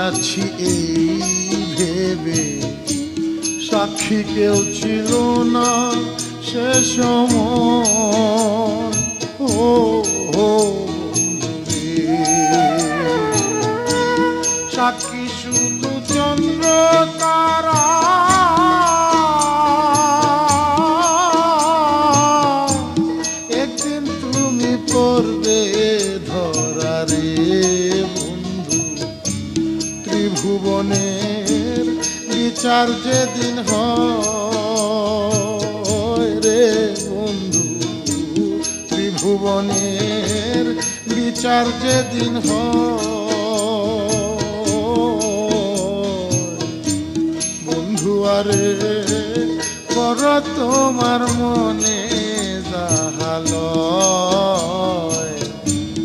আছি এই ভেবে সাক্ষী কেউ ছিল না সে সময়। ও বন্ধুরে, সাক্ষী শুধু চন্দ্র তারা, একদিন তুমি পড়বে ধরা রে বন্ধু। ত্রিভুবনের বিচার যেদিন হয় রে বন্ধু, ত্রিভুবনের বিচার যেদিন হয় বন্ধু আরে কর তোমার মনে যাহা লয়।